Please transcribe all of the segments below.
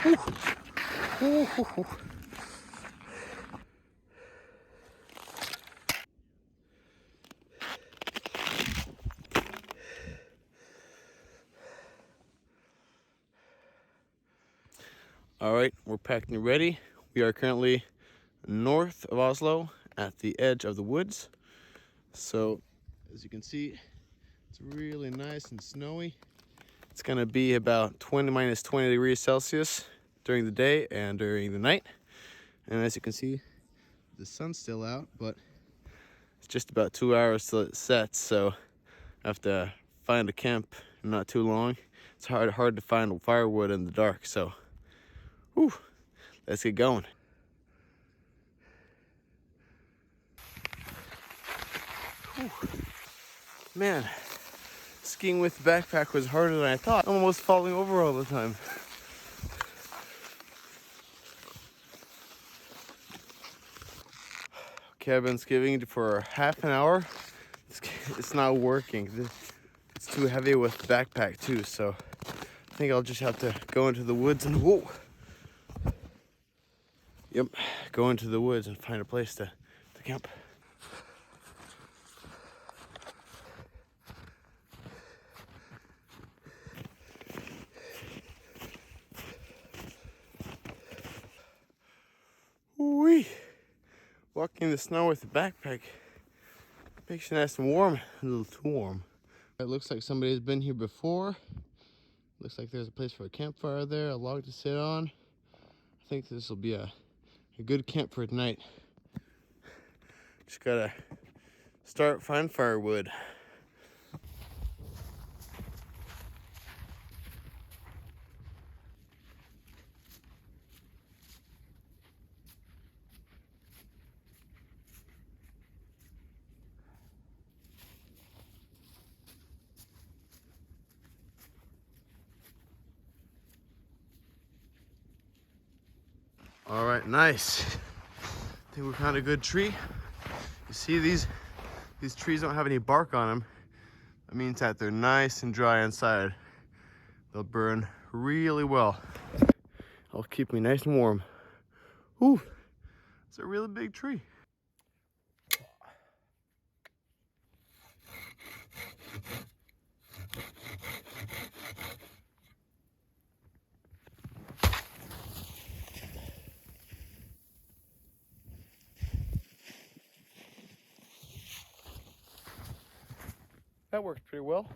Ooh, ooh, ooh. All right, we're packed and ready. We are currently north of Oslo at the edge of the woods. So as you can see, it's really nice and snowy. It's gonna be about minus 20 degrees Celsius during the day and during the night. And as you can see, the sun's still out, but it's just about 2 hours till it sets. So I have to find a camp in not too long. It's hard to find firewood in the dark. So, whew, let's get going. Whew. Man, skiing with the backpack was harder than I thought. I'm almost falling over all the time. Okay, I've been skiing for half an hour. It's not working. It's too heavy with the backpack too, so I think I'll just have to go into the woods and whoa. Yep, go into the woods and find a place to camp. Wee! Walking in the snow with a backpack makes you nice and warm. A little too warm. It looks like somebody's been here before. Looks like there's a place for a campfire there, a log to sit on. I think this will be a good camp for tonight. Just gotta find firewood. All right, nice. I think we found a good tree. You see these trees don't have any bark on them. That means that they're nice and dry inside. They'll burn really well. It'll keep me nice and warm. Ooh, it's a really big tree. That worked pretty well.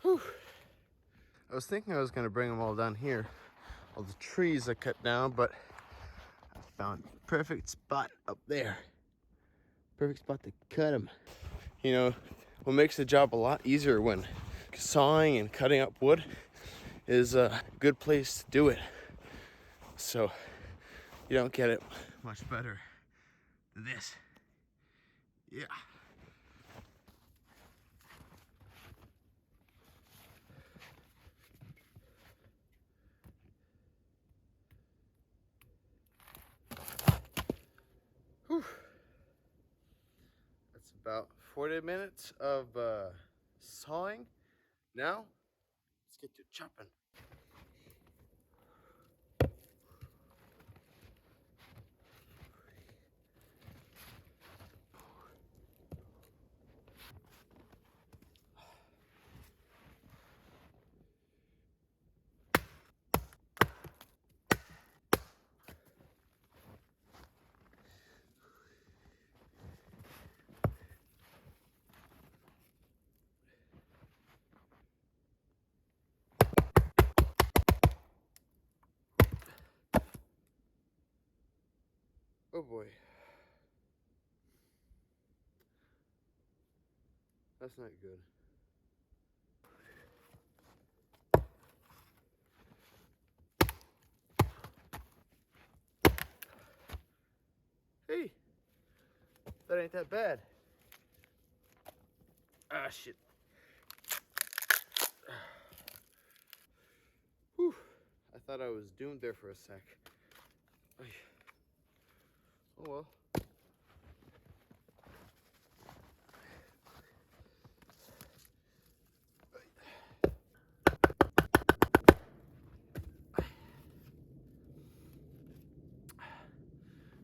Whew. I was thinking I was gonna bring them all down here, all the trees I cut down, but I found a perfect spot up there. Perfect spot to cut them. You know, what makes the job a lot easier when sawing and cutting up wood is a good place to do it. So you don't get it much better than this. Yeah. Whew. That's about 40 minutes of sawing. Now, let's get to chopping. Oh boy. That's not good. Hey, that ain't that bad. Ah, shit. Whew. I thought I was doomed there for a sec. Oh well.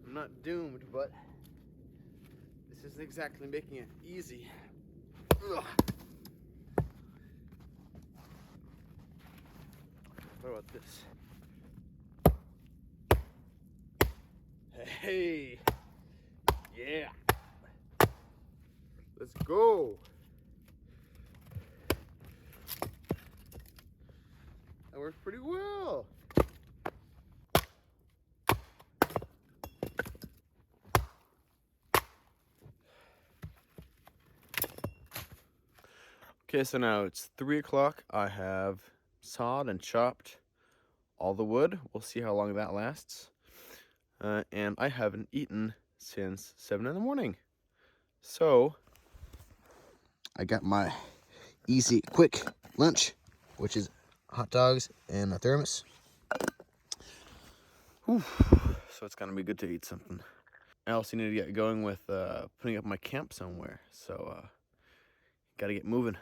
I'm not doomed, but this isn't exactly making it easy. Ugh. What about this? Hey, yeah. Let's go. That worked pretty well. Okay, so now it's 3 o'clock. I have sawed and chopped all the wood. We'll see how long that lasts. And I haven't eaten since 7 in the morning. So I got my easy, quick lunch, which is hot dogs and a thermos. Whew. So it's gonna be good to eat something. I also need to get going with putting up my camp somewhere. So gotta get moving.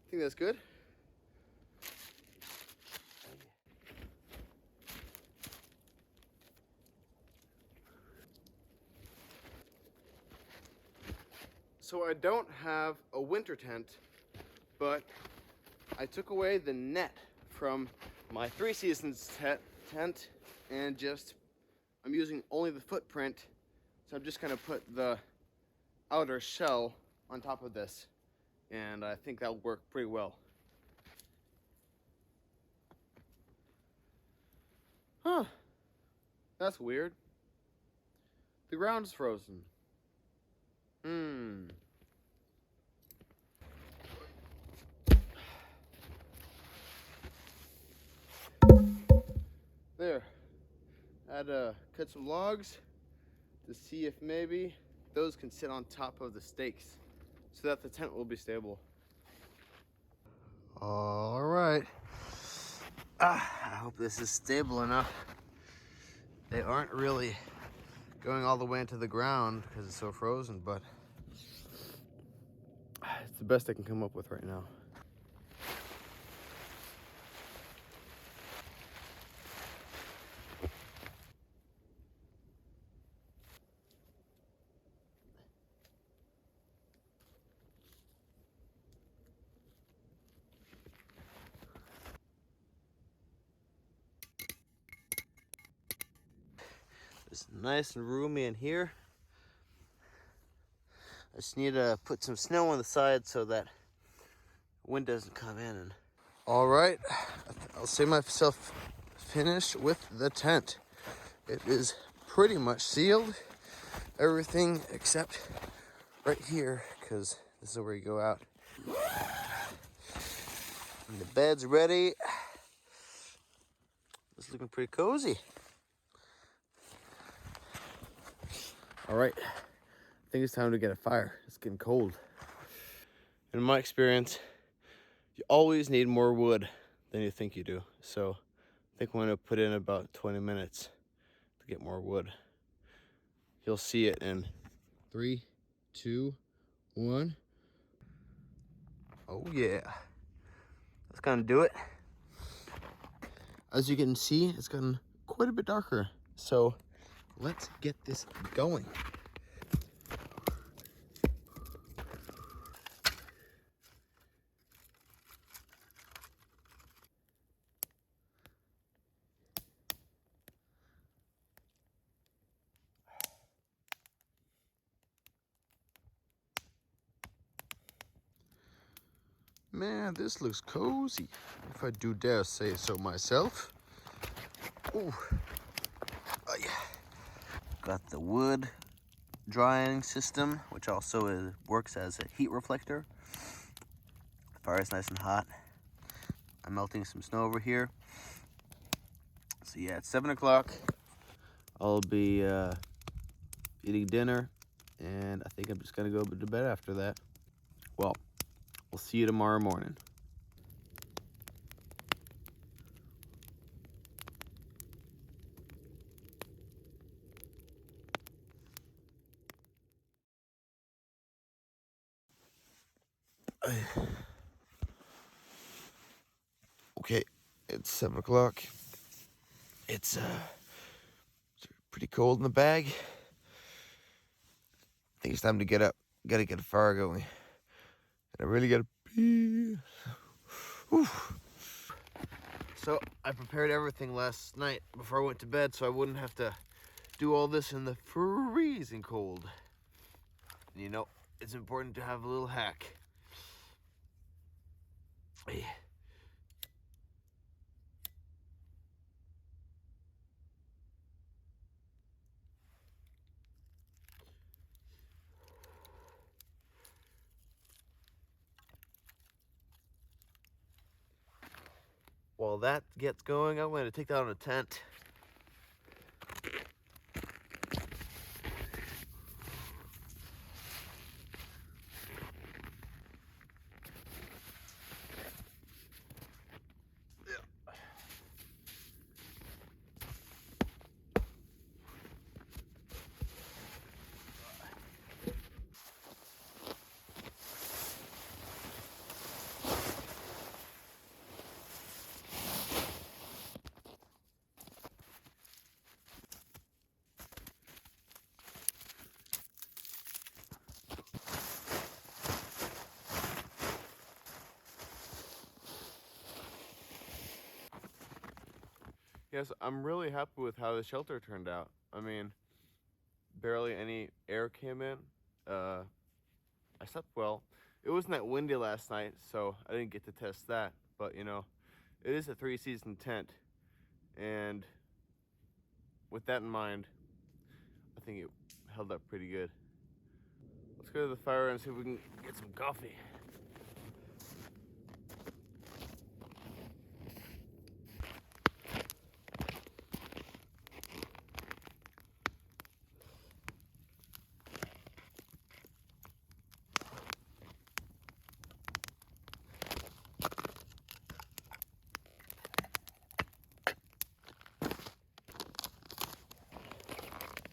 Think that's good? So I don't have a winter tent, but I took away the net from my 3 seasons tent and I'm using only the footprint. So I'm just gonna put the outer shell on top of this, and I think that'll work pretty well. Huh, that's weird. The ground's frozen. There, I had to cut some logs to see if maybe those can sit on top of the stakes so that the tent will be stable. All right. I hope this is stable enough. They aren't really going all the way into the ground because it's so frozen, but it's the best I can come up with right now. It's nice and roomy in here. I just need to put some snow on the side so that wind doesn't come in. All right, I'll say myself finished with the tent. It is pretty much sealed, everything except right here, because this is where you go out. And the bed's ready. It's looking pretty cozy. All right, I think it's time to get a fire. It's getting cold. In my experience, you always need more wood than you think you do. So I think I'm gonna put in about 20 minutes to get more wood. You'll see it in 3, 2, 1. Oh yeah, that's gonna do it. As you can see, it's gotten quite a bit darker. So let's get this going. Man, this looks cozy, if I do dare say so myself. Ooh. Oh, yeah. Got the wood drying system, which also works as a heat reflector. The fire is nice and hot. I'm melting some snow over here. So yeah, it's 7 o'clock. I'll be eating dinner, and I think I'm just gonna go to bed after that. Well, we'll see you tomorrow morning. Okay, it's 7 o'clock. It's pretty cold in the bag. I think it's time to get up. Gotta get a fire going. And I really gotta pee. Whew. So I prepared everything last night before I went to bed so I wouldn't have to do all this in the freezing cold. And you know, it's important to have a little hack. While that gets going, I'm going to take down a tent. Yes, I'm really happy with how the shelter turned out. I mean, barely any air came in. I slept well. It wasn't that windy last night, so I didn't get to test that. But you know, it is a 3-season tent, and with that in mind, I think it held up pretty good. Let's go to the fire and see if we can get some coffee.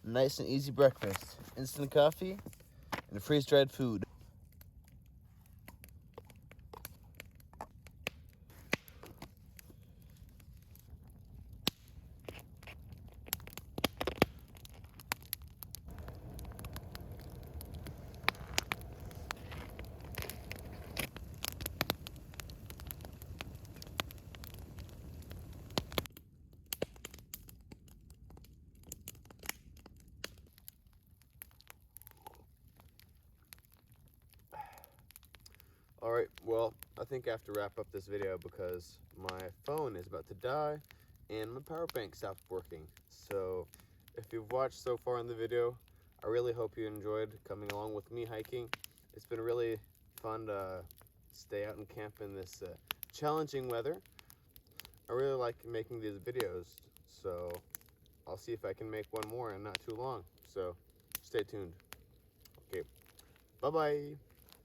Nice and easy breakfast. Instant coffee and freeze-dried food. All right, well, I think I have to wrap up this video because my phone is about to die and my power bank stopped working. So if you've watched so far in the video, I really hope you enjoyed coming along with me hiking. It's been really fun to stay out and camp in this challenging weather. I really like making these videos, so I'll see if I can make one more and not too long. So stay tuned. Okay, bye-bye.